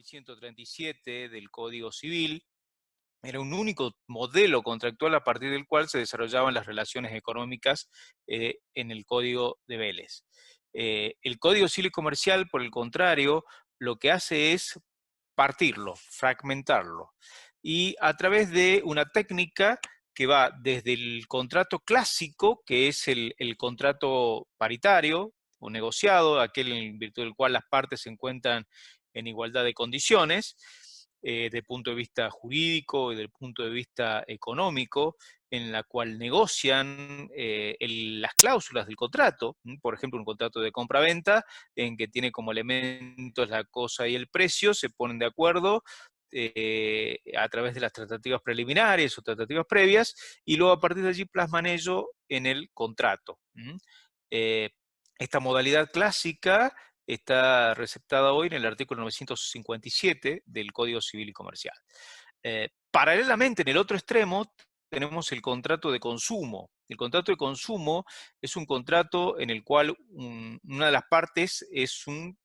1137 del Código Civil. Era un único modelo contractual a partir del cual se desarrollaban las relaciones económicas en el Código de Vélez. El Código Civil y Comercial, por el contrario, lo que hace es partirlo, fragmentarlo, y a través de una técnica que va desde el contrato clásico, que es el contrato paritario o negociado, aquel en virtud del cual las partes se encuentran en igualdad de condiciones, desde el punto de vista jurídico y desde el punto de vista económico, en la cual negocian las cláusulas del contrato, por ejemplo, un contrato de compra-venta, en que tiene como elementos la cosa y el precio, se ponen de acuerdo a través de las tratativas preliminares o tratativas previas, y luego a partir de allí plasman ello en el contrato. Eh, esta modalidad clásica está receptada hoy en el artículo 957 del Código Civil y Comercial. Paralelamente, en el otro extremo, tenemos el contrato de consumo. El contrato de consumo es un contrato en el cual una de las partes es un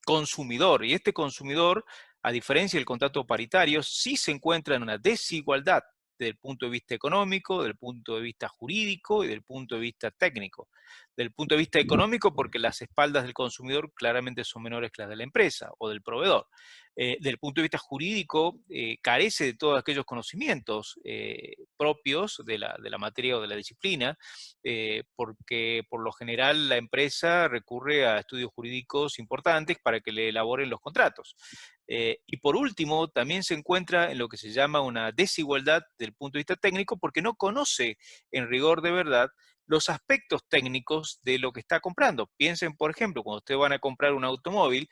consumidor, y este consumidor, a diferencia del contrato paritario, sí se encuentra en una desigualdad desde el punto de vista económico, desde el punto de vista jurídico y desde el punto de vista técnico. Desde el punto de vista económico, porque las espaldas del consumidor claramente son menores que las de la empresa o del proveedor. Desde el punto de vista jurídico, carece de todos aquellos conocimientos propios de la materia o de la disciplina, porque por lo general la empresa recurre a estudios jurídicos importantes para que le elaboren los contratos. Y por último, también se encuentra en lo que se llama una desigualdad del punto de vista técnico, porque no conoce en rigor de verdad los aspectos técnicos de lo que está comprando. Piensen, por ejemplo, cuando ustedes van a comprar un automóvil,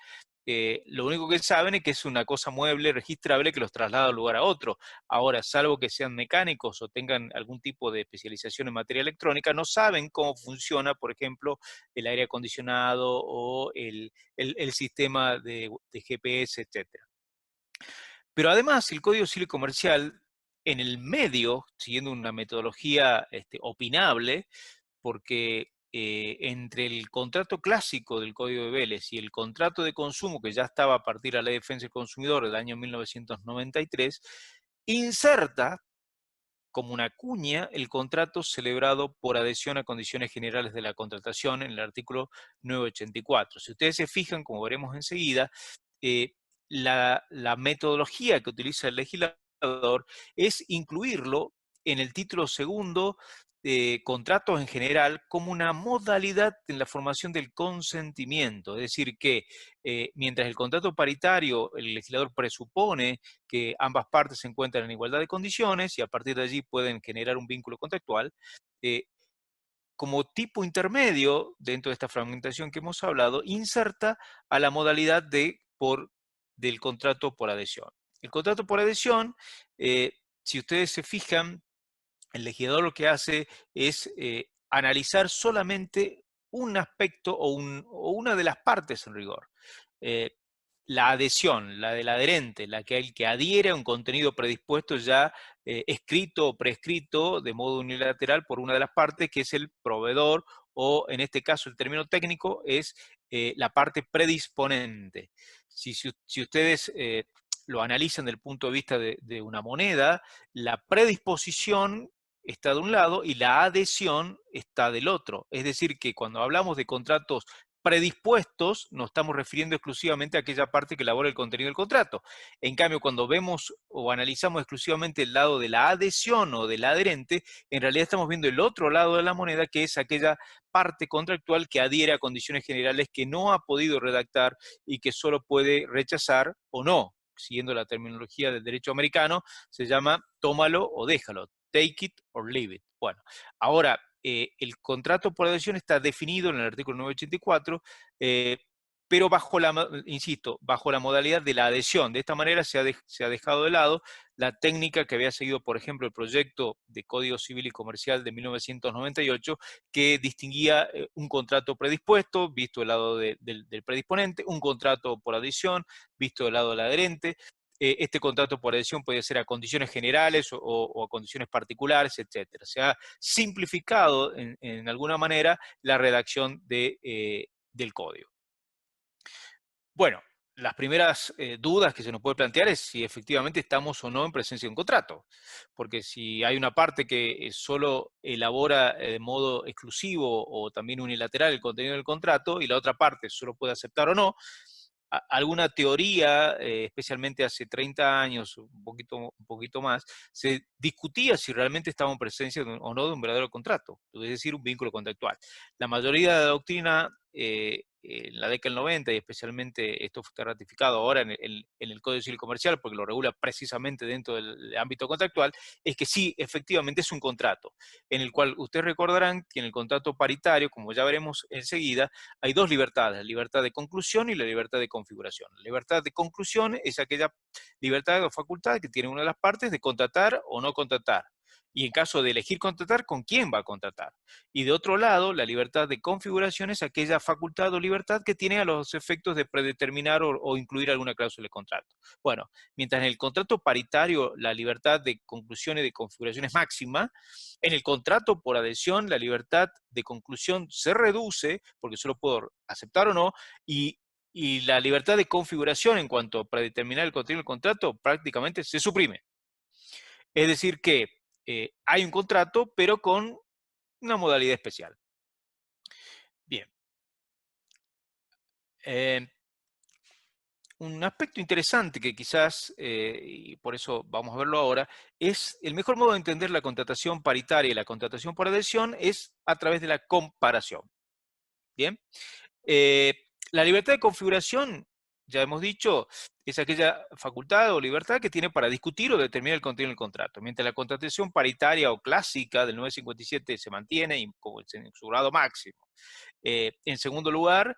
lo único que saben es que es una cosa mueble, registrable, que los traslada de un lugar a otro. Ahora, salvo que sean mecánicos o tengan algún tipo de especialización en materia electrónica, no saben cómo funciona, por ejemplo, el aire acondicionado o el sistema de GPS, etcétera. Pero además, el Código Civil y Comercial, en el medio, siguiendo una metodología opinable, porque entre el contrato clásico del Código de Vélez y el contrato de consumo, que ya estaba a partir de la Ley de Defensa del Consumidor del año 1993, inserta como una cuña el contrato celebrado por adhesión a condiciones generales de la contratación en el artículo 984. Si ustedes se fijan, como veremos enseguida, eh, la metodología que utiliza el legislador es incluirlo en el título segundo de contratos en general como una modalidad en la formación del consentimiento. Es decir, que mientras el contrato paritario, el legislador presupone que ambas partes se encuentran en igualdad de condiciones y a partir de allí pueden generar un vínculo contractual, eh, como tipo intermedio, dentro de esta fragmentación que hemos hablado, inserta a la modalidad del contrato por adhesión. El contrato por adhesión, si ustedes se fijan, el legislador lo que hace es analizar solamente un aspecto o una de las partes en rigor. Eh, la adhesión, la del adherente, el que adhiere a un contenido predispuesto ya escrito o prescrito de modo unilateral por una de las partes, que es el proveedor, o en este caso el término técnico es la parte predisponente. Si ustedes lo analizan desde el punto de vista de una moneda, la predisposición está de un lado y la adhesión está del otro. Es decir, que cuando hablamos de contratos predispuestos, nos estamos refiriendo exclusivamente a aquella parte que elabora el contenido del contrato. En cambio, cuando vemos o analizamos exclusivamente el lado de la adhesión o del adherente, en realidad estamos viendo el otro lado de la moneda, que es aquella parte contractual que adhiere a condiciones generales que no ha podido redactar y que solo puede rechazar o no. Siguiendo la terminología del derecho americano, se llama tómalo o déjalo, take it or leave it. Bueno, ahora, el contrato por adhesión está definido en el artículo 984, pero insisto, bajo la modalidad de la adhesión. De esta manera se ha dejado de lado la técnica que había seguido, por ejemplo, el proyecto de Código Civil y Comercial de 1998, que distinguía un contrato predispuesto, visto del lado del predisponente, un contrato por adhesión, visto del lado del adherente. Este contrato por adhesión puede ser a condiciones generales o a condiciones particulares, etcétera. Se ha simplificado en alguna manera la redacción del código. Bueno, las primeras dudas que se nos puede plantear es si efectivamente estamos o no en presencia de un contrato. Porque si hay una parte que solo elabora de modo exclusivo o también unilateral el contenido del contrato y la otra parte solo puede aceptar o no, alguna teoría, especialmente hace 30 años, un poquito más, se discutía si realmente estamos en presencia o no de un verdadero contrato, es decir, un vínculo contractual. La mayoría de la doctrina en la década del 90, y especialmente esto fue ratificado ahora en el Código Civil Comercial, porque lo regula precisamente dentro del ámbito contractual, es que sí, efectivamente es un contrato, en el cual ustedes recordarán que en el contrato paritario, como ya veremos enseguida, hay dos libertades, la libertad de conclusión y la libertad de configuración. La libertad de conclusión es aquella libertad o facultad que tiene una de las partes de contratar o no contratar. Y en caso de elegir contratar, ¿con quién va a contratar? Y de otro lado, la libertad de configuración es aquella facultad o libertad que tiene a los efectos de predeterminar o incluir alguna cláusula de contrato. Bueno, mientras en el contrato paritario la libertad de conclusión y de configuración es máxima, en el contrato por adhesión la libertad de conclusión se reduce, porque solo puedo aceptar o no, y la libertad de configuración en cuanto a predeterminar el contenido del contrato prácticamente se suprime. Es decir que hay un contrato, pero con una modalidad especial. Bien. Eh, un aspecto interesante que quizás, y por eso vamos a verlo ahora, es el mejor modo de entender la contratación paritaria y la contratación por adhesión es a través de la comparación. Bien. Eh, la libertad de configuración, ya hemos dicho, es aquella facultad o libertad que tiene para discutir o determinar el contenido del contrato, mientras la contratación paritaria o clásica del 957 se mantiene en su grado máximo. En segundo lugar,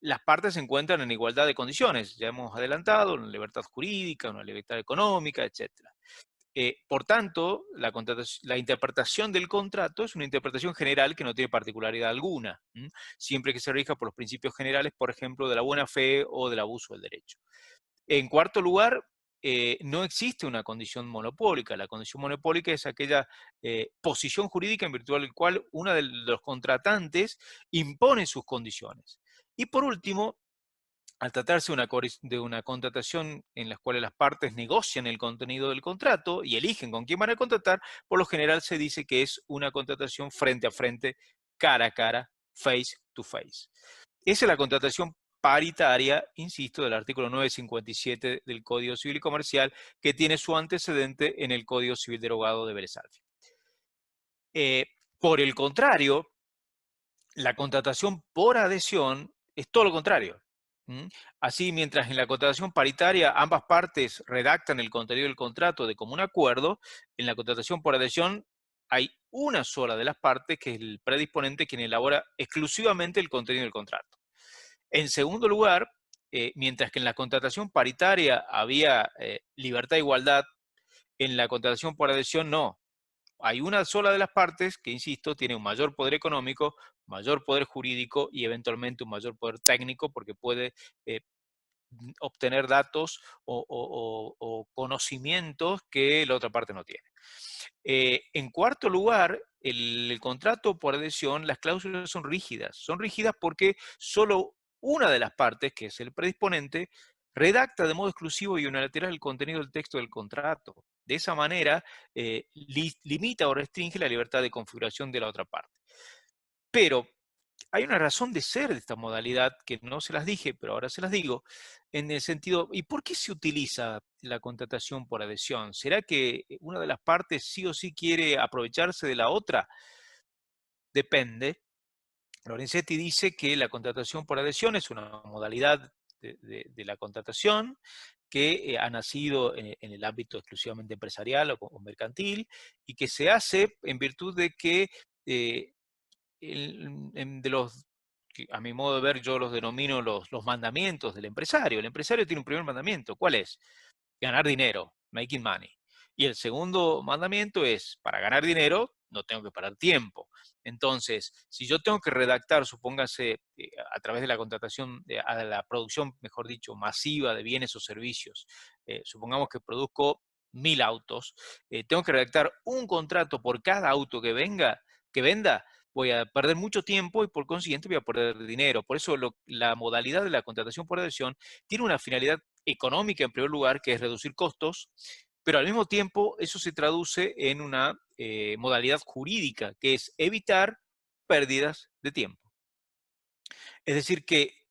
las partes se encuentran en igualdad de condiciones, ya hemos adelantado, una libertad jurídica, una libertad económica, etc. Por tanto, la interpretación del contrato es una interpretación general que no tiene particularidad alguna, siempre que se rija por los principios generales, por ejemplo, de la buena fe o del abuso del derecho. En cuarto lugar, no existe una condición monopólica. La condición monopólica es aquella posición jurídica en virtud de la cual uno de los contratantes impone sus condiciones. Y por último, al tratarse de una contratación en la cual las partes negocian el contenido del contrato y eligen con quién van a contratar, por lo general se dice que es una contratación frente a frente, cara a cara, face to face. Esa es la contratación paritaria, insisto, del artículo 957 del Código Civil y Comercial, que tiene su antecedente en el Código Civil derogado de Vélez Arfield. Por el contrario, la contratación por adhesión es todo lo contrario. Así, mientras en la contratación paritaria ambas partes redactan el contenido del contrato de común acuerdo, en la contratación por adhesión hay una sola de las partes, que es el predisponente, quien elabora exclusivamente el contenido del contrato. En segundo lugar, mientras que en la contratación paritaria había libertad e igualdad, en la contratación por adhesión no. Hay una sola de las partes que, insisto, tiene un mayor poder económico, mayor poder jurídico y eventualmente un mayor poder técnico, porque puede eh, obtener datos o conocimientos que la otra parte no tiene. En cuarto lugar, el contrato por adhesión, las cláusulas son rígidas porque solo una de las partes, que es el predisponente, redacta de modo exclusivo y unilateral el contenido del texto del contrato. De esa manera, limita o restringe la libertad de configuración de la otra parte. Pero hay una razón de ser de esta modalidad que no se las dije, pero ahora se las digo, en el sentido, ¿y por qué se utiliza la contratación por adhesión? ¿Será que una de las partes sí o sí quiere aprovecharse de la otra? Depende. Lorenzetti dice que la contratación por adhesión es una modalidad de la contratación que ha nacido en el ámbito exclusivamente empresarial o mercantil y que se hace en virtud de que de los, que a mi modo de ver, yo los denomino los mandamientos del empresario. El empresario tiene un primer mandamiento. ¿Cuál es? Ganar dinero, making money. Y el segundo mandamiento es, para ganar dinero, no tengo que parar tiempo. Entonces, si yo tengo que redactar, supóngase, a través de la contratación, a la producción, mejor dicho, masiva de bienes o servicios, supongamos que produzco 1000 autos, tengo que redactar un contrato por cada auto que venda, voy a perder mucho tiempo y por consiguiente voy a perder dinero. Por eso la modalidad de la contratación por adhesión tiene una finalidad económica en primer lugar, que es reducir costos, pero al mismo tiempo eso se traduce en una modalidad jurídica, que es evitar pérdidas de tiempo. Es decir, que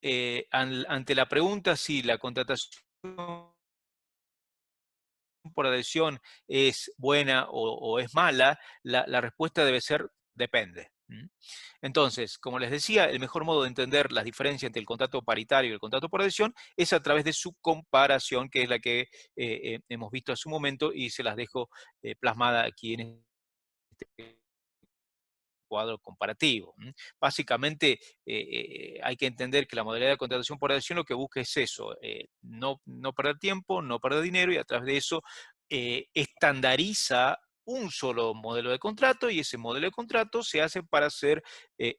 ante la pregunta si la contratación por adhesión es buena o es mala, la respuesta debe ser depende. Entonces, como les decía, el mejor modo de entender las diferencias entre el contrato paritario y el contrato por adhesión es a través de su comparación, que es la que hemos visto hace un momento y se las dejo plasmada aquí en este cuadro comparativo. Básicamente, hay que entender que la modalidad de contratación por adhesión lo que busca es eso, no perder tiempo, no perder dinero, y a través de eso estandariza un solo modelo de contrato, y ese modelo de contrato se hace para ser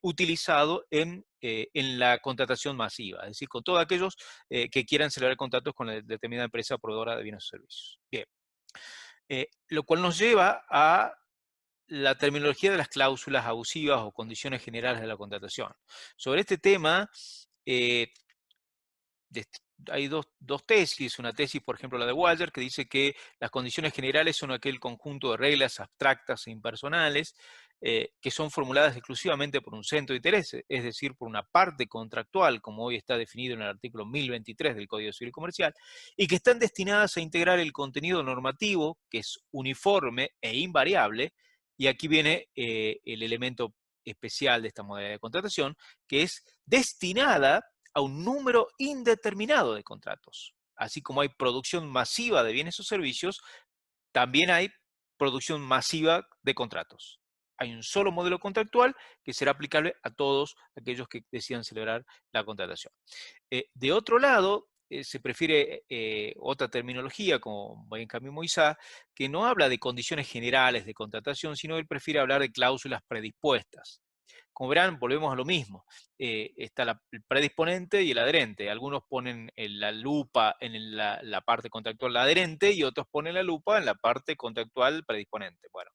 utilizado en la contratación masiva, es decir, con todos aquellos que quieran celebrar contratos con la determinada empresa proveedora de bienes o servicios. Bien. Lo cual nos lleva a la terminología de las cláusulas abusivas o condiciones generales de la contratación. Sobre este tema, eh, hay dos tesis. Una tesis, por ejemplo, la de Walger, que dice que las condiciones generales son aquel conjunto de reglas abstractas e impersonales que son formuladas exclusivamente por un centro de interés, es decir, por una parte contractual, como hoy está definido en el artículo 1023 del Código Civil Comercial, y que están destinadas a integrar el contenido normativo, que es uniforme e invariable, y aquí viene el elemento especial de esta modalidad de contratación, que es destinada a un número indeterminado de contratos. Así como hay producción masiva de bienes o servicios, también hay producción masiva de contratos. Hay un solo modelo contractual que será aplicable a todos aquellos que decidan celebrar la contratación. De otro lado, se prefiere otra terminología, como Benjamín Moisá, que no habla de condiciones generales de contratación, sino él prefiere hablar de cláusulas predispuestas. Como verán, volvemos a lo mismo. Está el predisponente y el adherente. Algunos ponen la lupa en la parte contractual la adherente y otros ponen la lupa en la parte contractual predisponente. Bueno,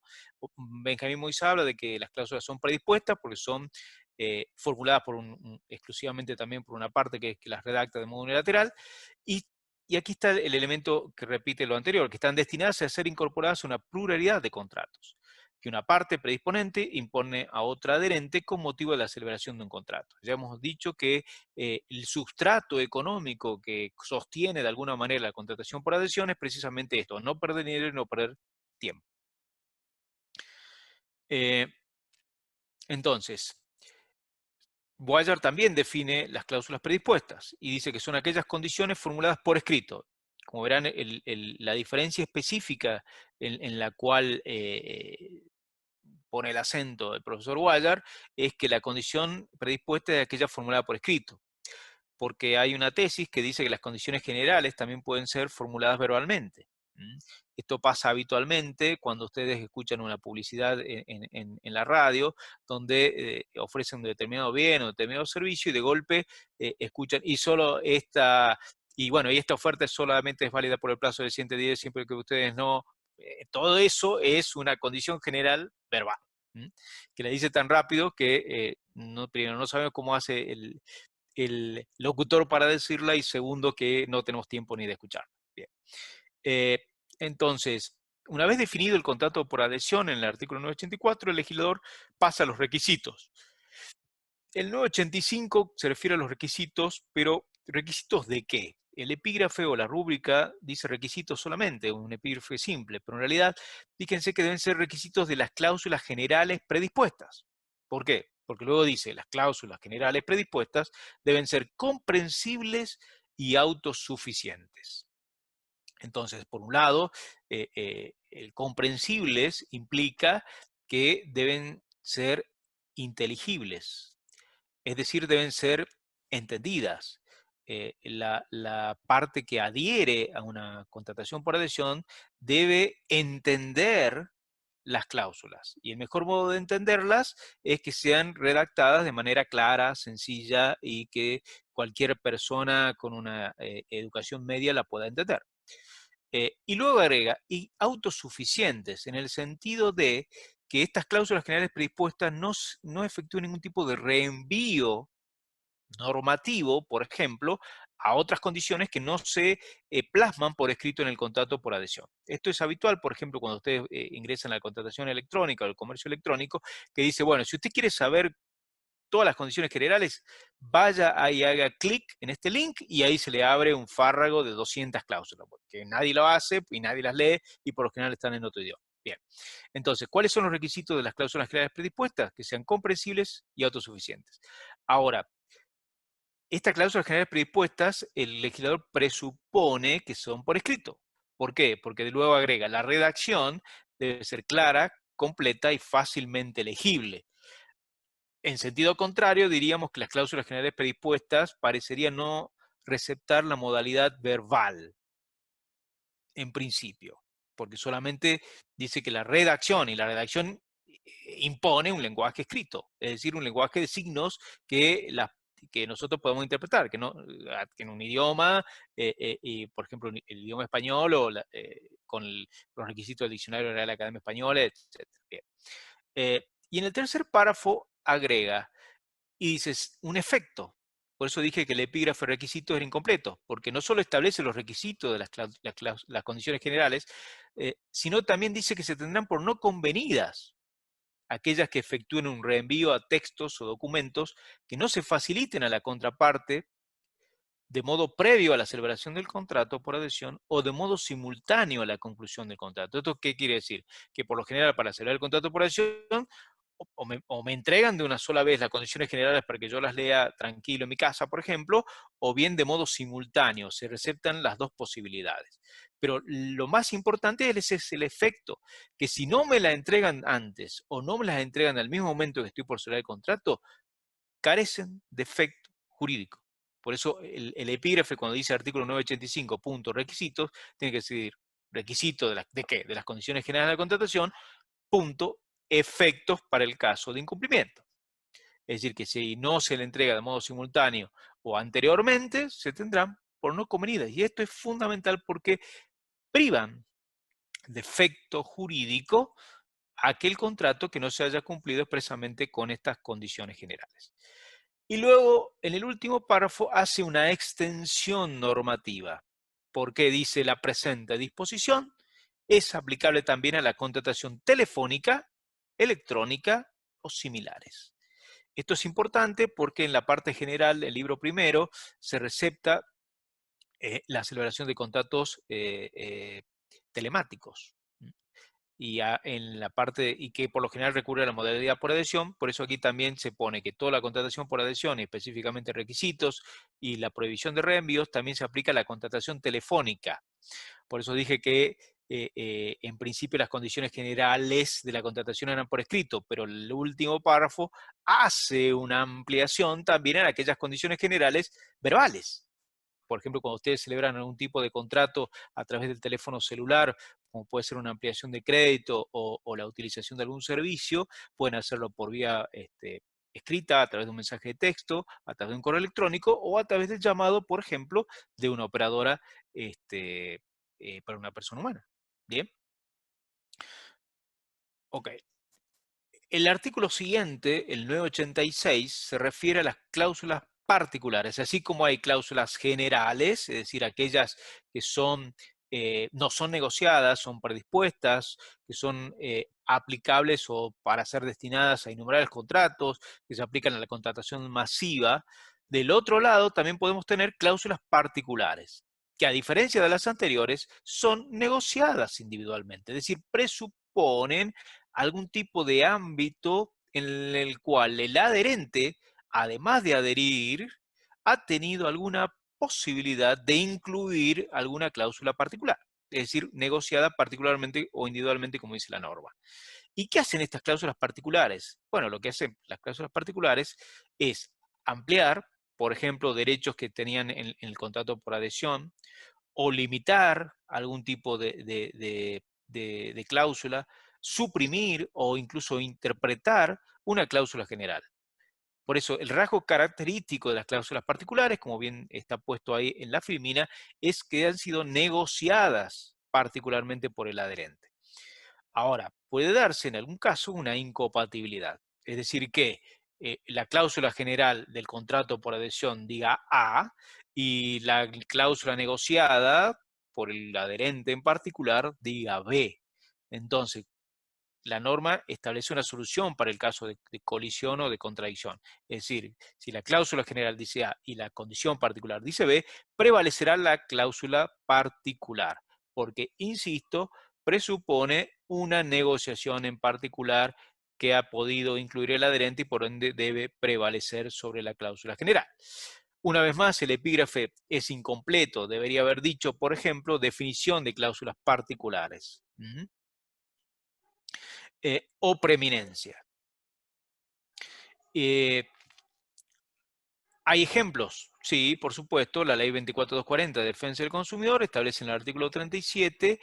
Benjamín Moisés habla de que las cláusulas son predispuestas porque son formuladas exclusivamente también por una parte que es que las redacta de modo unilateral, y aquí está el elemento que repite lo anterior, que están destinadas a ser incorporadas a una pluralidad de contratos, que una parte predisponente impone a otra adherente con motivo de la celebración de un contrato. Ya hemos dicho que el sustrato económico que sostiene de alguna manera la contratación por adhesión es precisamente esto, no perder dinero y no perder tiempo. Entonces, Boyer también define las cláusulas predispuestas y dice que son aquellas condiciones formuladas por escrito. Como verán, la diferencia específica en la cual pone el acento el profesor Boyer es que la condición predispuesta es aquella formulada por escrito, porque hay una tesis que dice que las condiciones generales también pueden ser formuladas verbalmente. Esto pasa habitualmente cuando ustedes escuchan una publicidad en la radio, donde ofrecen un determinado bien o determinado servicio, y de golpe escuchan, y bueno, y esta oferta solamente es válida por el plazo de 110 días, siempre que ustedes no... todo eso es una condición general verbal, que la dice tan rápido que primero no sabemos cómo hace el locutor para decirla, y segundo que no tenemos tiempo ni de escuchar. Bien. Entonces, una vez definido el contrato por adhesión en el artículo 984, el legislador pasa a los requisitos. El 985 se refiere a los requisitos, pero ¿requisitos de qué? El epígrafe o la rúbrica dice requisitos solamente, un epígrafe simple, pero en realidad fíjense que deben ser requisitos de las cláusulas generales predispuestas. ¿Por qué? Porque luego dice, las cláusulas generales predispuestas deben ser comprensibles y autosuficientes. Entonces, por un lado, el comprensibles implica que deben ser inteligibles, es decir, deben ser entendidas. La parte que adhiere a una contratación por adhesión debe entender las cláusulas. Y el mejor modo de entenderlas es que sean redactadas de manera clara, sencilla, y que cualquier persona con una educación media la pueda entender. Y luego agrega, y autosuficientes, en el sentido de que estas cláusulas generales predispuestas no efectúen ningún tipo de reenvío normativo, por ejemplo, a otras condiciones que no se plasman por escrito en el contrato por adhesión. Esto es habitual, por ejemplo, cuando ustedes ingresan a la contratación electrónica o el comercio electrónico, que dice, bueno, si usted quiere saber todas las condiciones generales, vaya ahí, haga clic en este link y ahí se le abre un fárrago de 200 cláusulas, porque nadie lo hace y nadie las lee y por lo general están en otro idioma. Bien, entonces, ¿cuáles son los requisitos de las cláusulas generales predispuestas? Que sean comprensibles y autosuficientes. Ahora, estas cláusulas generales predispuestas, el legislador presupone que son por escrito. ¿Por qué? Porque luego agrega, la redacción debe ser clara, completa y fácilmente legible. En sentido contrario, diríamos que las cláusulas generales predispuestas parecerían no receptar la modalidad verbal, en principio, porque solamente dice que la redacción, y la redacción impone un lenguaje escrito, es decir, un lenguaje de signos que nosotros podemos interpretar, que, no, que en un idioma, y por ejemplo, el idioma español o los requisitos del diccionario de la Real Academia Española, etc. Bien. Y en el tercer párrafo agrega, y dices, un efecto. Por eso dije que el epígrafe requisito era incompleto, porque no solo establece los requisitos de las condiciones generales, sino también dice que se tendrán por no convenidas aquellas que efectúen un reenvío a textos o documentos que no se faciliten a la contraparte de modo previo a la celebración del contrato por adhesión o de modo simultáneo a la conclusión del contrato. ¿Esto qué quiere decir? Que por lo general para celebrar el contrato por adhesión o me entregan de una sola vez las condiciones generales para que yo las lea tranquilo en mi casa, por ejemplo, o bien de modo simultáneo, se receptan las dos posibilidades. Pero lo más importante es el efecto, que si no me la entregan antes o no me las entregan al mismo momento que estoy por celebrar el contrato, carecen de efecto jurídico. Por eso el epígrafe cuando dice artículo 985, punto, requisitos, tiene que decir requisito ¿de qué? De las condiciones generales de la contratación, punto, efectos para el caso de incumplimiento. Es decir, que si no se le entrega de modo simultáneo o anteriormente, se tendrán por no convenidas. Y esto es fundamental porque privan de efecto jurídico aquel contrato que no se haya cumplido expresamente con estas condiciones generales. Y luego, en el último párrafo, hace una extensión normativa, porque dice la presente disposición es aplicable también a la contratación telefónica, electrónica o similares. Esto es importante porque en la parte general del libro primero se recepta la celebración de contratos telemáticos. En la parte, y que por lo general recurre a la modalidad por adhesión, por eso aquí también se pone que toda la contratación por adhesión, y específicamente requisitos y la prohibición de reenvíos, también se aplica a la contratación telefónica. Por eso dije que en principio las condiciones generales de la contratación eran por escrito, pero el último párrafo hace una ampliación también en aquellas condiciones generales verbales. Por ejemplo, cuando ustedes celebran algún tipo de contrato a través del teléfono celular, como puede ser una ampliación de crédito o la utilización de algún servicio, pueden hacerlo por vía escrita, a través de un mensaje de texto, a través de un correo electrónico o a través del llamado, por ejemplo, de una operadora para una persona humana. Bien. Ok. El artículo siguiente, el 986, se refiere a las cláusulas particulares, así como hay cláusulas generales, es decir, aquellas que no son negociadas, son predispuestas, que son aplicables o para ser destinadas a innumerables contratos, que se aplican a la contratación masiva. Del otro lado, también podemos tener cláusulas particulares, que a diferencia de las anteriores, son negociadas individualmente, es decir, presuponen algún tipo de ámbito en el cual el adherente, además de adherir, ha tenido alguna posibilidad de incluir alguna cláusula particular, es decir, negociada particularmente o individualmente, como dice la norma. ¿Y qué hacen estas cláusulas particulares? Bueno, lo que hacen las cláusulas particulares es ampliar, por ejemplo, derechos que tenían en el contrato por adhesión, o limitar algún tipo de cláusula, suprimir o incluso interpretar una cláusula general. Por eso, el rasgo característico de las cláusulas particulares, como bien está puesto ahí en la filmina, es que han sido negociadas particularmente por el adherente. Ahora, puede darse en algún caso una incompatibilidad. Es decir, que la cláusula general del contrato por adhesión diga A y la cláusula negociada por el adherente en particular diga B. Entonces, la norma establece una solución para el caso de colisión o de contradicción. Es decir, si la cláusula general dice A y la condición particular dice B, prevalecerá la cláusula particular, porque, insisto, presupone una negociación en particular que ha podido incluir el adherente y por ende debe prevalecer sobre la cláusula general. Una vez más, el epígrafe es incompleto. Debería haber dicho, por ejemplo, definición de cláusulas particulares. O preeminencia. ¿Hay ejemplos? Sí, por supuesto. La ley 24240 de defensa del consumidor establece en el artículo 37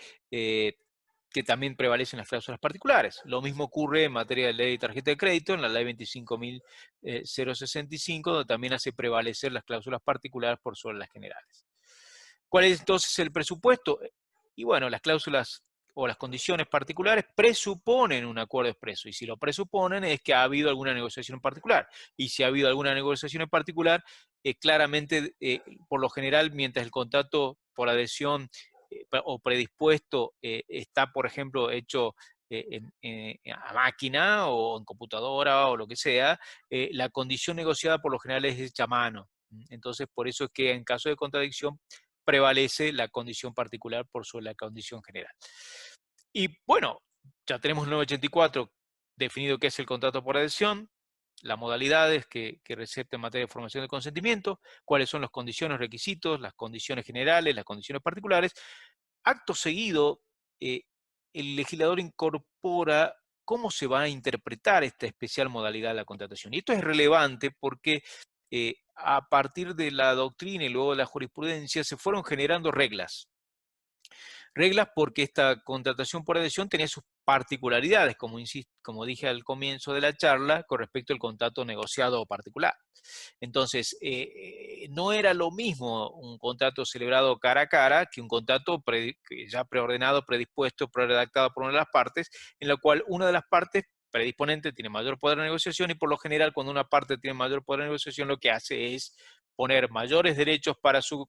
que también prevalecen las cláusulas particulares. Lo mismo ocurre en materia de ley de tarjeta de crédito, en la ley 25.065, donde también hace prevalecer las cláusulas particulares por sobre las generales. ¿Cuál es entonces el presupuesto? Y bueno, las cláusulas o las condiciones particulares presuponen un acuerdo expreso, y si lo presuponen es que ha habido alguna negociación en particular, y si ha habido alguna negociación en particular, claramente, por lo general, mientras el contrato por adhesión o predispuesto está, por ejemplo, hecho a máquina o en computadora o lo que sea, la condición negociada por lo general es hecha a mano. Entonces, por eso es que en caso de contradicción prevalece la condición particular por sobre la condición general. Y bueno, ya tenemos el 984 definido qué es el contrato por adhesión, las modalidades que recepta en materia de formación de consentimiento, cuáles son las condiciones, requisitos, las condiciones generales, las condiciones particulares. Acto seguido, el legislador incorpora cómo se va a interpretar esta especial modalidad de la contratación. Y esto es relevante porque a partir de la doctrina y luego de la jurisprudencia se fueron generando reglas. Reglas porque esta contratación por adhesión tenía sus particularidades, como dije al comienzo de la charla, con respecto al contrato negociado o particular. Entonces, no era lo mismo un contrato celebrado cara a cara que un contrato ya preordenado, predispuesto, preredactado por una de las partes, en la cual una de las partes predisponente tiene mayor poder de negociación y por lo general cuando una parte tiene mayor poder de negociación lo que hace es poner mayores derechos para su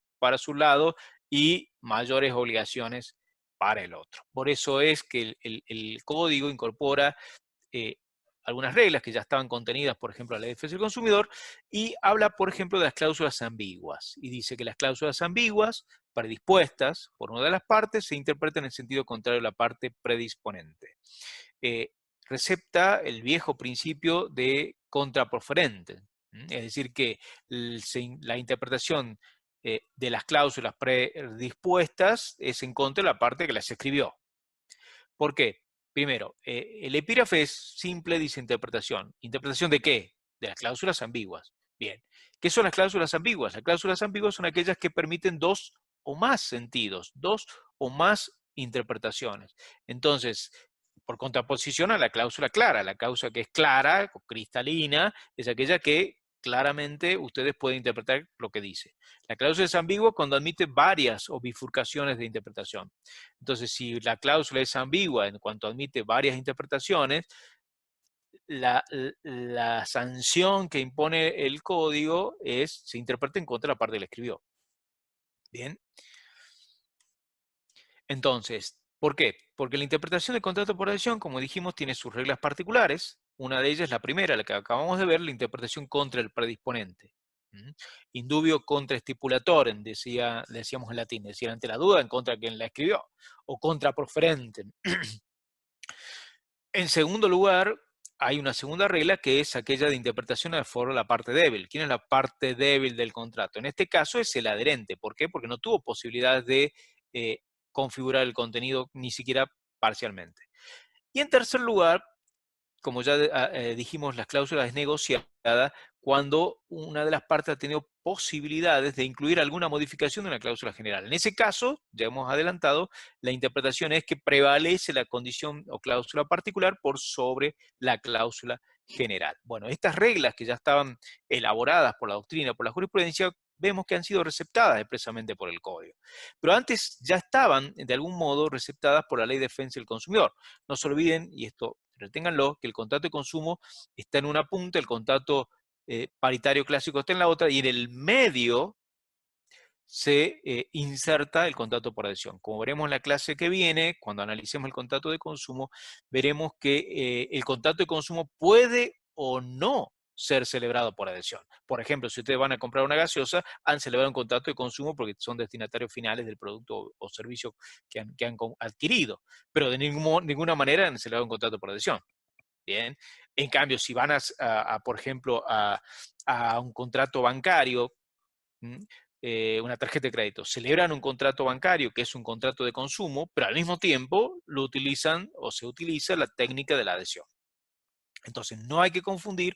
lado y mayores obligaciones para el otro. Por eso es que el código incorpora eh, algunas reglas que ya estaban contenidas, por ejemplo, en la ley de defensa del consumidor, y habla, por ejemplo, de las cláusulas ambiguas. Y dice que las cláusulas ambiguas, predispuestas por una de las partes, se interpretan en sentido contrario a la parte predisponente. Recepta el viejo principio de contraproferente. Es decir, que la interpretación de las cláusulas predispuestas es en contra de la parte que las escribió. ¿Por qué? Primero, el epígrafe es simple, dice interpretación. ¿Interpretación de qué? De las cláusulas ambiguas. Bien. ¿Qué son las cláusulas ambiguas? Las cláusulas ambiguas son aquellas que permiten dos o más sentidos, dos o más interpretaciones. Entonces, por contraposición a la cláusula clara, la cláusula que es clara, cristalina, es aquella que claramente ustedes pueden interpretar lo que dice. La cláusula es ambigua cuando admite varias o bifurcaciones de interpretación. Entonces, si la cláusula es ambigua en cuanto admite varias interpretaciones, la sanción que impone el código se interpreta en contra de la parte que la escribió. Bien. Entonces, ¿por qué? Porque la interpretación del contrato por adhesión, como dijimos, tiene sus reglas particulares. Una de ellas, la primera, la que acabamos de ver, la interpretación contra el predisponente. Indubio contra stipulatorem, decíamos en latín, decir ante la duda, en contra de quien la escribió, o contra proferentem. En segundo lugar, hay una segunda regla que es aquella de interpretación a favor de la parte débil. ¿Quién es la parte débil del contrato? En este caso es el adherente. ¿Por qué? Porque no tuvo posibilidades de configurar el contenido ni siquiera parcialmente. Y en tercer lugar, como ya dijimos, las cláusulas es negociada cuando una de las partes ha tenido posibilidades de incluir alguna modificación de una cláusula general. En ese caso, ya hemos adelantado, la interpretación es que prevalece la condición o cláusula particular por sobre la cláusula general. Bueno, estas reglas que ya estaban elaboradas por la doctrina, por la jurisprudencia, vemos que han sido receptadas expresamente por el código. Pero antes ya estaban, de algún modo, receptadas por la Ley de Defensa del Consumidor. No se olviden, y esto reténganlo, que el contrato de consumo está en una punta, el contrato paritario clásico está en la otra, y en el medio se inserta el contrato por adhesión. Como veremos en la clase que viene, cuando analicemos el contrato de consumo, veremos que el contrato de consumo puede o no ser celebrado por adhesión. Por ejemplo, si ustedes van a comprar una gaseosa, han celebrado un contrato de consumo porque son destinatarios finales del producto o servicio que han adquirido, pero de ninguna manera han celebrado un contrato por adhesión. Bien. En cambio, si van por ejemplo, a un contrato bancario, una tarjeta de crédito, celebran un contrato bancario que es un contrato de consumo, pero al mismo tiempo lo utilizan o se utiliza la técnica de la adhesión. Entonces, no hay que confundir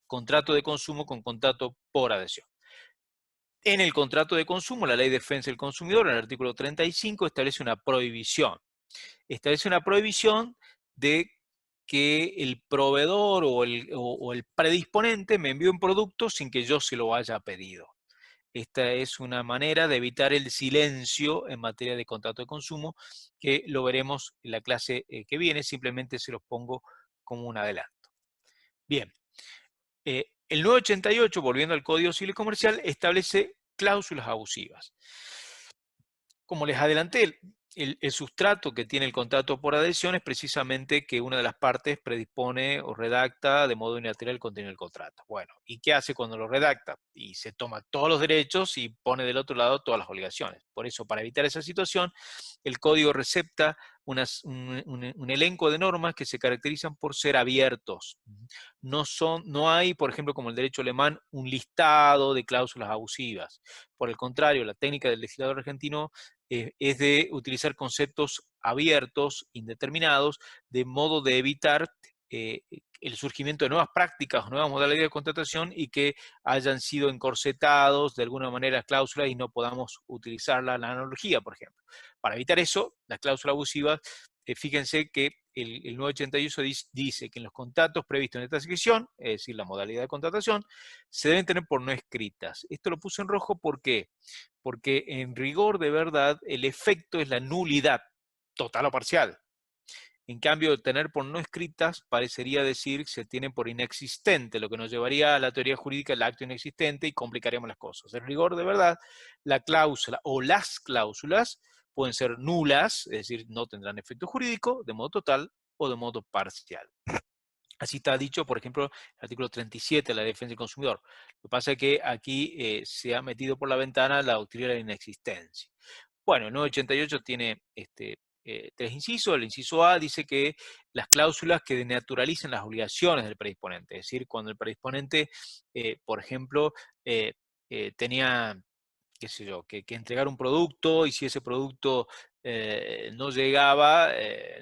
contrato de consumo con contrato por adhesión. En el contrato de consumo, la Ley de Defensa del Consumidor, en el artículo 35, establece una prohibición. Establece una prohibición de que el proveedor o el predisponente me envíe un producto sin que yo se lo haya pedido. Esta es una manera de evitar el silencio en materia de contrato de consumo, que lo veremos en la clase que viene, simplemente se los pongo como un adelanto. Bien, el 988, volviendo al Código Civil y Comercial, establece cláusulas abusivas. Como les adelanté, el sustrato que tiene el contrato por adhesión es precisamente que una de las partes predispone o redacta de modo unilateral el contenido del contrato. Bueno, ¿y qué hace cuando lo redacta? Y se toma todos los derechos y pone del otro lado todas las obligaciones. Por eso, para evitar esa situación, el código recepta un elenco de normas que se caracterizan por ser abiertos. No hay, por ejemplo, como el derecho alemán, un listado de cláusulas abusivas. Por el contrario, la técnica del legislador argentino es de utilizar conceptos abiertos, indeterminados, de modo de evitar el surgimiento de nuevas prácticas o nuevas modalidades de contratación y que hayan sido encorsetados de alguna manera cláusulas y no podamos utilizarla, la analogía, por ejemplo. Para evitar eso, las cláusulas abusivas, fíjense que el 988 dice que en los contratos previstos en esta sección, es decir, la modalidad de contratación, se deben tener por no escritas. Esto lo puse en rojo, ¿por qué? Porque en rigor de verdad el efecto es la nulidad, total o parcial. En cambio, tener por no escritas parecería decir que se tiene por inexistente, lo que nos llevaría a la teoría jurídica del acto inexistente y complicaríamos las cosas. En rigor de verdad, la cláusula o las cláusulas pueden ser nulas, es decir, no tendrán efecto jurídico de modo total o de modo parcial. Así está dicho, por ejemplo, el artículo 37 de la Defensa del Consumidor. Lo que pasa es que aquí se ha metido por la ventana la doctrina de la inexistencia. Bueno, el 988 tiene tres incisos. El inciso A dice que las cláusulas que denaturalizan las obligaciones del predisponente, es decir, cuando el predisponente, por ejemplo, tenía, qué sé yo, que entregar un producto y si ese producto no llegaba,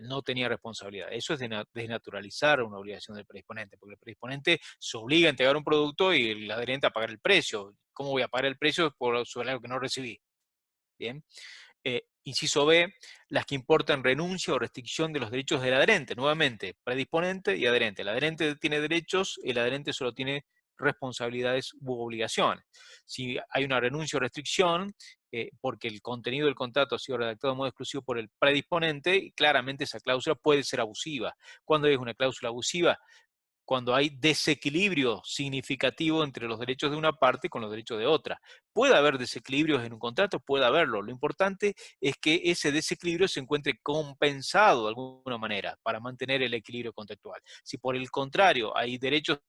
no tenía responsabilidad. Eso es desnaturalizar una obligación del predisponente, porque el predisponente se obliga a entregar un producto y el adherente a pagar el precio. ¿Cómo voy a pagar el precio sobre algo que no recibí? Bien. Inciso B, las que importan renuncia o restricción de los derechos del adherente. Nuevamente, predisponente y adherente. El adherente tiene derechos, el adherente solo tiene responsabilidades u obligaciones. Si hay una renuncia o restricción, porque el contenido del contrato ha sido redactado de modo exclusivo por el predisponente, claramente esa cláusula puede ser abusiva. ¿Cuándo es una cláusula abusiva? Cuando hay desequilibrio significativo entre los derechos de una parte con los derechos de otra. Puede haber desequilibrios en un contrato, puede haberlo. Lo importante es que ese desequilibrio se encuentre compensado de alguna manera para mantener el equilibrio contractual. Si por el contrario hay derechos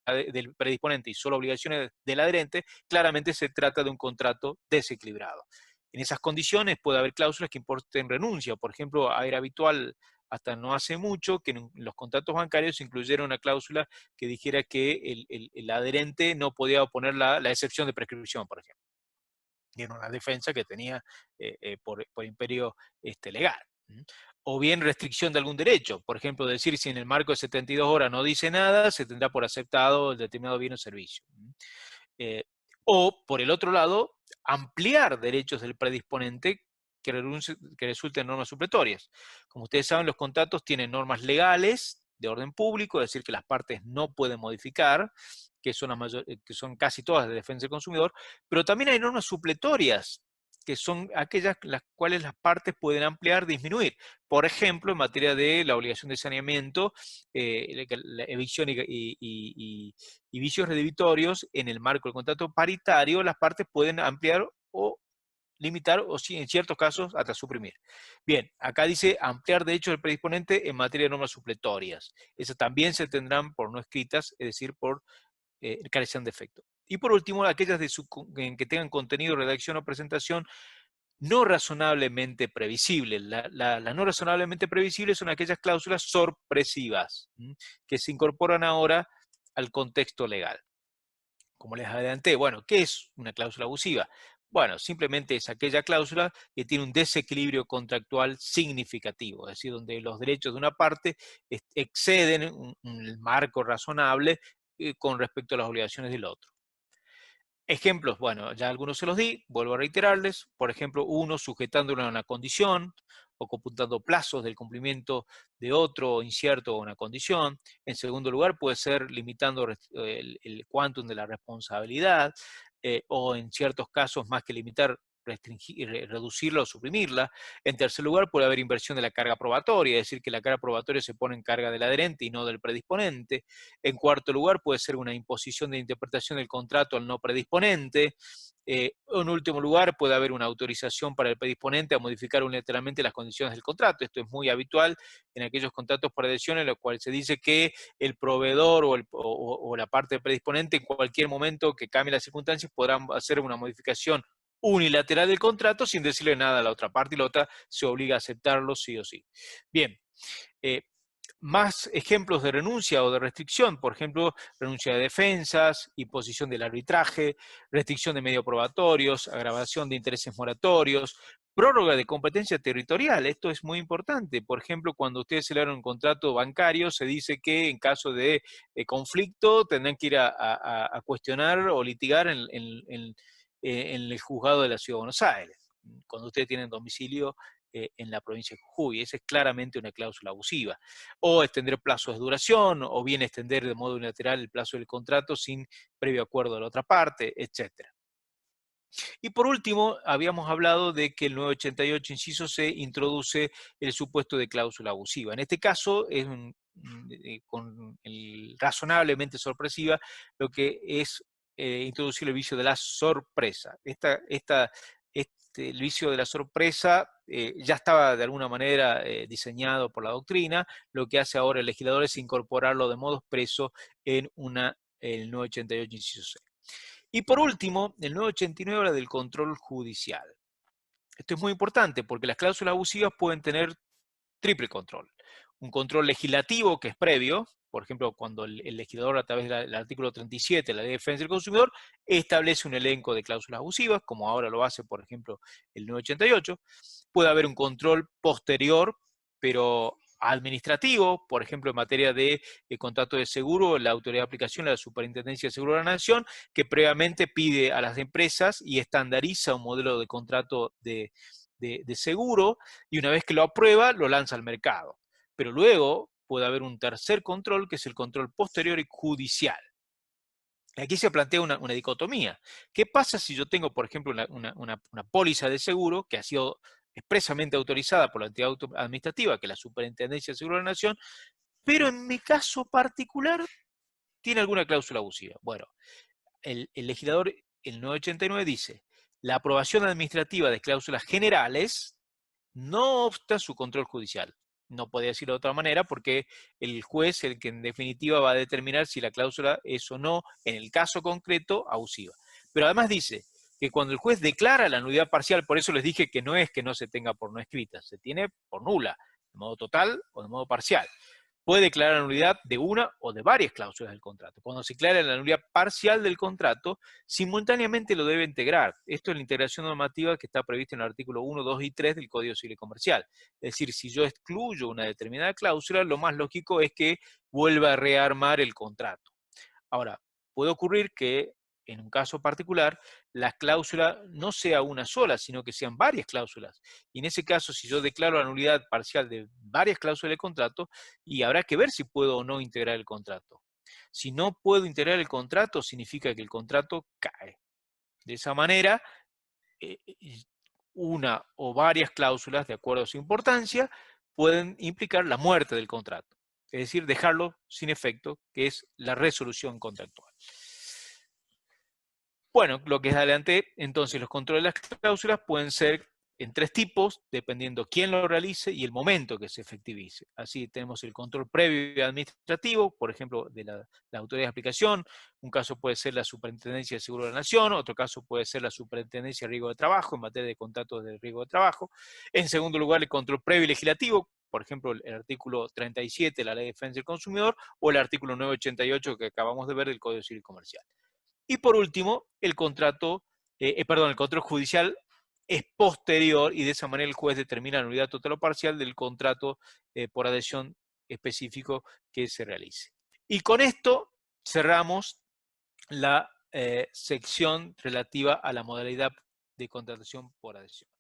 del predisponente y solo obligaciones del adherente, claramente se trata de un contrato desequilibrado. En esas condiciones puede haber cláusulas que importen renuncia. Por ejemplo, era habitual hasta no hace mucho que en los contratos bancarios se incluyera una cláusula que dijera que el adherente no podía oponer la excepción de prescripción, por ejemplo. Y era una defensa que tenía por imperio legal. O bien restricción de algún derecho. Por ejemplo, decir si en el marco de 72 horas no dice nada, se tendrá por aceptado el determinado bien o servicio. O, por el otro lado, ampliar derechos del predisponente que resulten en normas supletorias. Como ustedes saben, los contratos tienen normas legales de orden público, es decir, que las partes no pueden modificar, que son, que son casi todas de defensa del consumidor, pero también hay normas supletorias, que son aquellas las cuales las partes pueden ampliar, disminuir. Por ejemplo, en materia de la obligación de saneamiento, la evicción y vicios redditorios, en el marco del contrato paritario, las partes pueden ampliar o limitar o, si, en ciertos casos, hasta suprimir. Bien, acá dice ampliar derechos del predisponente en materia de normas supletorias. Esas también se tendrán por no escritas, es decir, por carecen de efecto. Y por último, aquellas que tengan contenido, redacción o presentación no razonablemente previsibles. Las no razonablemente previsibles son aquellas cláusulas sorpresivas, que se incorporan ahora al contexto legal. Como les adelanté, bueno, ¿qué es una cláusula abusiva? Bueno, simplemente es aquella cláusula que tiene un desequilibrio contractual significativo, es decir, donde los derechos de una parte exceden un marco razonable con respecto a las obligaciones del otro. Ejemplos, bueno, ya algunos se los di, vuelvo a reiterarles. Por ejemplo, uno sujetándolo a una condición o computando plazos del cumplimiento de otro incierto o una condición. En segundo lugar, puede ser limitando el quantum de la responsabilidad o en ciertos casos, más que limitar, restringir, reducirla o suprimirla. En tercer lugar, puede haber inversión de la carga probatoria, es decir, que la carga probatoria se pone en carga del adherente y no del predisponente. En cuarto lugar, puede ser una imposición de interpretación del contrato al no predisponente. En último lugar, puede haber una autorización para el predisponente a modificar unilateralmente las condiciones del contrato. Esto es muy habitual en aquellos contratos por adhesión en los cuales se dice que el proveedor o la parte predisponente en cualquier momento que cambie las circunstancias podrán hacer una modificación unilateral del contrato sin decirle nada a la otra parte y la otra se obliga a aceptarlo sí o sí. Bien, más ejemplos de renuncia o de restricción, por ejemplo, renuncia de defensas, imposición del arbitraje, restricción de medios probatorios, agravación de intereses moratorios, prórroga de competencia territorial. Esto es muy importante. Por ejemplo, cuando ustedes celebran un contrato bancario, se dice que en caso de conflicto tendrán que ir a cuestionar o litigar en el juzgado de la Ciudad de Buenos Aires, cuando ustedes tienen domicilio en la provincia de Jujuy. Esa es claramente una cláusula abusiva. O extender plazos de duración, o bien extender de modo unilateral el plazo del contrato sin previo acuerdo de la otra parte, etc. Y por último, habíamos hablado de que el 988, inciso C, introduce el supuesto de cláusula abusiva. En este caso, es con el razonablemente sorpresiva, lo que es introducir el vicio de la sorpresa. El vicio de la sorpresa ya estaba de alguna manera diseñado por la doctrina. Lo que hace ahora el legislador es incorporarlo de modo expreso en el 988, inciso C. Y por último, el 989 habla del control judicial. Esto es muy importante porque las cláusulas abusivas pueden tener triple control. Un control legislativo que es previo, por ejemplo, cuando el legislador a través del artículo 37 de la Ley de Defensa del Consumidor establece un elenco de cláusulas abusivas, como ahora lo hace, por ejemplo, el 988. Puede haber un control posterior, pero administrativo, por ejemplo, en materia de contrato de seguro, la autoridad de aplicación, la Superintendencia de Seguro de la Nación, que previamente pide a las empresas y estandariza un modelo de contrato de seguro, y una vez que lo aprueba, lo lanza al mercado. Pero luego puede haber un tercer control, que es el control posterior y judicial. Aquí se plantea una dicotomía. ¿Qué pasa si yo tengo, por ejemplo, una póliza de seguro que ha sido expresamente autorizada por la entidad administrativa, que es la Superintendencia de Seguro de la Nación, pero en mi caso particular tiene alguna cláusula abusiva? Bueno, el legislador, el 989, dice: la aprobación administrativa de cláusulas generales no obsta su control judicial. No podía decirlo de otra manera porque el juez es el que en definitiva va a determinar si la cláusula es o no, en el caso concreto, abusiva. Pero además dice que cuando el juez declara la nulidad parcial, por eso les dije que no es que no se tenga por no escrita, se tiene por nula, de modo total o de modo parcial. Puede declarar la nulidad de una o de varias cláusulas del contrato. Cuando se declara la nulidad parcial del contrato, simultáneamente lo debe integrar. Esto es la integración normativa que está prevista en el artículo 1, 2 y 3 del Código Civil y Comercial. Es decir, si yo excluyo una determinada cláusula, lo más lógico es que vuelva a rearmar el contrato. Ahora, puede ocurrir que en un caso particular, la cláusula no sea una sola, sino que sean varias cláusulas. Y en ese caso, si yo declaro la nulidad parcial de varias cláusulas del contrato, y habrá que ver si puedo o no integrar el contrato. Si no puedo integrar el contrato, significa que el contrato cae. De esa manera, una o varias cláusulas, de acuerdo a su importancia, pueden implicar la muerte del contrato. Es decir, dejarlo sin efecto, que es la resolución contractual. Bueno, lo que es adelante, entonces los controles de las cláusulas pueden ser en tres tipos, dependiendo quién lo realice y el momento que se efectivice. Así tenemos el control previo y administrativo, por ejemplo, de la autoridad de aplicación. Un caso puede ser la Superintendencia de Seguro de la Nación, otro caso puede ser la Superintendencia de Riesgo de Trabajo en materia de contratos de riesgo de trabajo. En segundo lugar, el control previo y legislativo, por ejemplo, el artículo 37 de la Ley de Defensa del Consumidor o el artículo 988 que acabamos de ver del Código Civil Comercial. Y por último, el control judicial es posterior y de esa manera el juez determina la nulidad total o parcial del contrato por adhesión específico que se realice. Y con esto cerramos la sección relativa a la modalidad de contratación por adhesión.